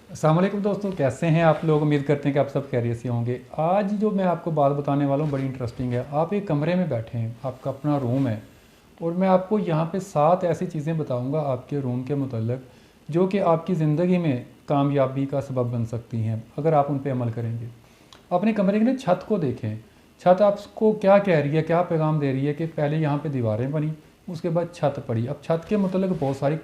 अस्सलाम वालेकुम दोस्तों, कैसे हैं आप लोग। उम्मीद करते हैं कि आप सब खैरियत से होंगे। आज जो मैं आपको बात बताने वाला हूँ बड़ी इंटरेस्टिंग है। आप एक कमरे में बैठे हैं, आपका अपना रूम है, और मैं आपको यहाँ पे 7 ऐसी चीज़ें बताऊँगा आपके रूम के मुतल्लिक जो कि आपकी ज़िंदगी में कामयाबी का सबब बन सकती हैं अगर आप उन पर अमल करेंगे। अपने कमरे की ना छत को देखें। छत आपको क्या कह रही है, क्या पैगाम दे रही है कि पहले यहाँ पे दीवारें बनी, उसके बाद छत पड़ी। अब छत के मुतल्लिक बहुत सारी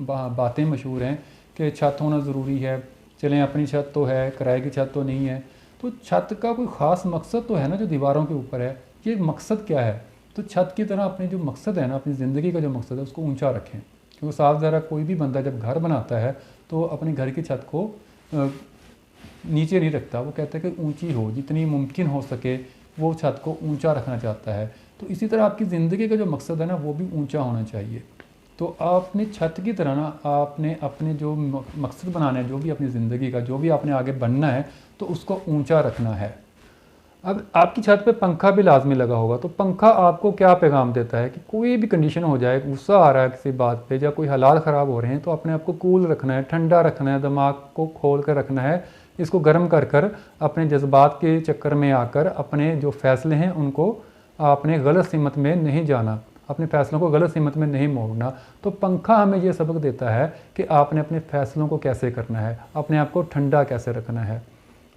बातें मशहूर हैं कि छत होना ज़रूरी है। चलें, अपनी छत तो है, किराए की छत तो नहीं है। तो छत का कोई ख़ास मकसद तो है ना जो दीवारों के ऊपर है। ये मकसद क्या है? तो छत की तरह अपने जो मकसद है ना, अपनी ज़िंदगी का जो मकसद है उसको ऊंचा रखें। क्योंकि साफ ज़रा कोई भी बंदा जब घर बनाता है तो अपने घर की छत को नीचे नहीं रखता। वो कहता है कि ऊंची हो, जितनी मुमकिन हो सके वो छत को ऊंचा रखना चाहता है। तो इसी तरह आपकी ज़िंदगी का जो मकसद है ना वो भी ऊंचा होना चाहिए। तो आपने छत की तरह ना आपने अपने जो मकसद बनाना है, जो भी अपनी ज़िंदगी का जो भी आपने आगे बनना है, तो उसको ऊंचा रखना है। अब आपकी छत पे पंखा भी लाजमी लगा होगा, तो पंखा आपको क्या पैगाम देता है कि कोई भी कंडीशन हो जाए, गुस्सा आ रहा है किसी बात पे या कोई हालात ख़राब हो रहे हैं, तो अपने आप को कूल रखना है, ठंडा रखना है, दिमाग को खोल कर रखना है। इसको गर्म कर कर अपने जज्बात के चक्कर में आकर अपने जो फ़ैसले हैं उनको आपने गलत सिमत में नहीं जाना, अपने फ़ैसलों को गलत सिमत में नहीं मोड़ना। तो पंखा हमें ये सबक देता है कि आपने अपने फ़ैसलों को कैसे करना है, अपने आप को ठंडा कैसे रखना है।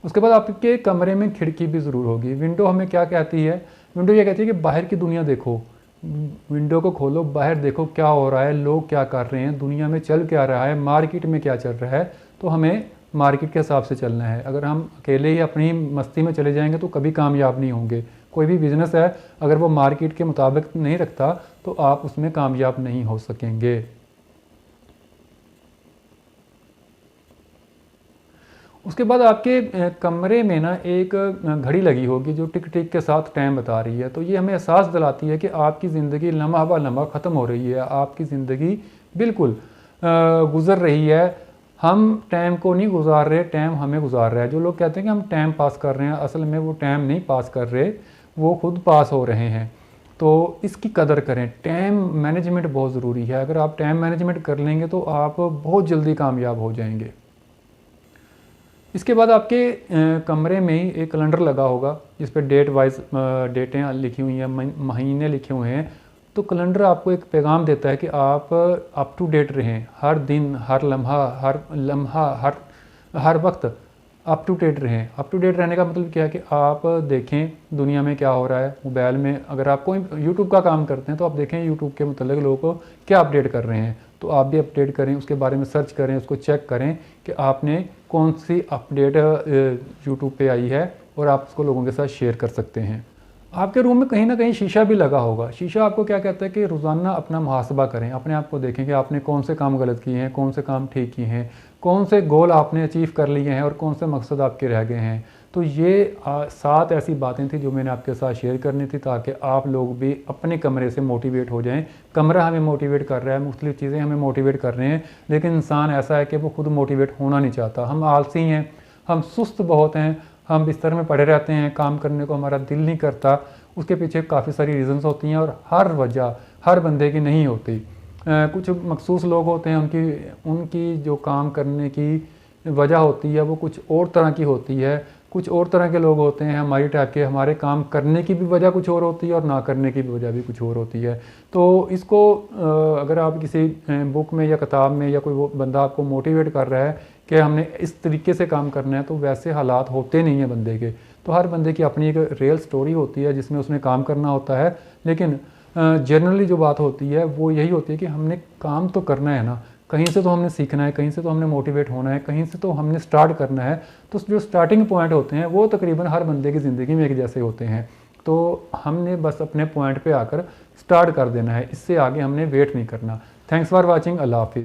उसके बाद आपके कमरे में खिड़की भी ज़रूर होगी। विंडो हमें क्या कहती है? विंडो ये कहती है कि बाहर की दुनिया देखो, विंडो को खोलो, बाहर देखो क्या हो रहा है, लोग क्या कर रहे हैं, दुनिया में चल क्या रहा है, मार्केट में क्या चल रहा है। तो हमें मार्केट के हिसाब से चलना है। अगर हम अकेले ही अपनी मस्ती में चले जाएंगे तो कभी कामयाब नहीं होंगे। कोई भी बिज़नेस है, अगर वो मार्केट के मुताबिक नहीं रखता तो आप उसमें कामयाब नहीं हो सकेंगे। उसके बाद आपके कमरे में ना एक घड़ी लगी होगी जो टिक टिक के साथ टाइम बता रही है। तो ये हमें एहसास दिलाती है कि आपकी ज़िंदगी लम्हा ब लम्हा ख़त्म हो रही है, आपकी ज़िंदगी बिल्कुल गुज़र रही है। हम टाइम को नहीं गुजार रहे, टाइम हमें गुजार रहा है। जो लोग कहते हैं कि हम टाइम पास कर रहे हैं, असल में वो टाइम नहीं पास कर रहे, वो खुद पास हो रहे हैं। तो इसकी कदर करें। टाइम मैनेजमेंट बहुत ज़रूरी है। अगर आप टाइम मैनेजमेंट कर लेंगे तो आप बहुत जल्दी कामयाब हो जाएंगे। इसके बाद आपके कमरे में ही एक कैलेंडर लगा होगा जिस पर डेट वाइज डेटें लिखी हुई हैं, महीने लिखे हुए हैं। तो कैलेंडर आपको एक पैगाम देता है कि आप अप टू डेट रहें। हर दिन, हर हर वक्त अप टू डेट रहें। अप टू डेट रहने का मतलब क्या है कि आप देखें दुनिया में क्या हो रहा है। मोबाइल में अगर आप कोई यूट्यूब का काम करते हैं तो आप देखें यूट्यूब के मतलब लोगों को क्या अपडेट कर रहे हैं, तो आप भी अपडेट करें, उसके बारे में सर्च करें, उसको चेक करें कि आपने कौन सी अपडेट यूट्यूब पे आई है और आप उसको लोगों के साथ शेयर कर सकते हैं। आपके रूम में कहीं ना कहीं शीशा भी लगा होगा। शीशा आपको क्या कहता है कि रोज़ाना अपना मुहासबा करें, अपने आप को देखें कि आपने कौन से काम गलत किए हैं, कौन से काम ठीक किए हैं, कौन से गोल आपने अचीव कर लिए हैं और कौन से मकसद आपके रह गए हैं। तो ये 7 ऐसी बातें थी जो मैंने आपके साथ शेयर करनी थी ताकि आप लोग भी अपने कमरे से मोटिवेट हो जाएं। कमरा हमें मोटिवेट कर रहा है, मुख्तलिफ़ चीज़ें हमें मोटिवेट कर रहे हैं, लेकिन इंसान ऐसा है कि वो खुद मोटिवेट होना नहीं चाहता। हम आलसी हैं, हम सुस्त बहुत हैं, हम बिस्तर में पड़े रहते हैं, काम करने को हमारा दिल नहीं करता। उसके पीछे काफ़ी सारी रीज़न्स होती हैं और हर वजह हर बंदे की नहीं होती। कुछ मखसूस लोग होते हैं, उनकी उनकी जो काम करने की वजह होती है वो कुछ और तरह की होती है। कुछ और तरह के लोग होते हैं हमारी टाइप के, हमारे काम करने की भी वजह कुछ और होती है और ना करने की भी वजह भी कुछ और होती है। तो इसको अगर आप किसी बुक में या किताब में या कोई वो बंदा आपको मोटिवेट कर रहा है कि हमने इस तरीके से काम करना है, तो वैसे हालात होते नहीं हैं बंदे के। तो हर बंदे की अपनी एक रियल स्टोरी होती है जिसमें उसने काम करना होता है। लेकिन जनरली जो बात होती है वो यही होती है कि हमने काम तो करना है ना, कहीं से तो हमने सीखना है, कहीं से तो हमने मोटिवेट होना है, कहीं से तो हमने स्टार्ट करना है। तो जो स्टार्टिंग पॉइंट होते हैं वो तकरीबन हर बंदे की ज़िंदगी में एक जैसे होते हैं। तो हमने बस अपने पॉइंट पे आकर स्टार्ट कर देना है, इससे आगे हमने वेट नहीं करना। Thanks for watching. अल्लाह हाफिज़।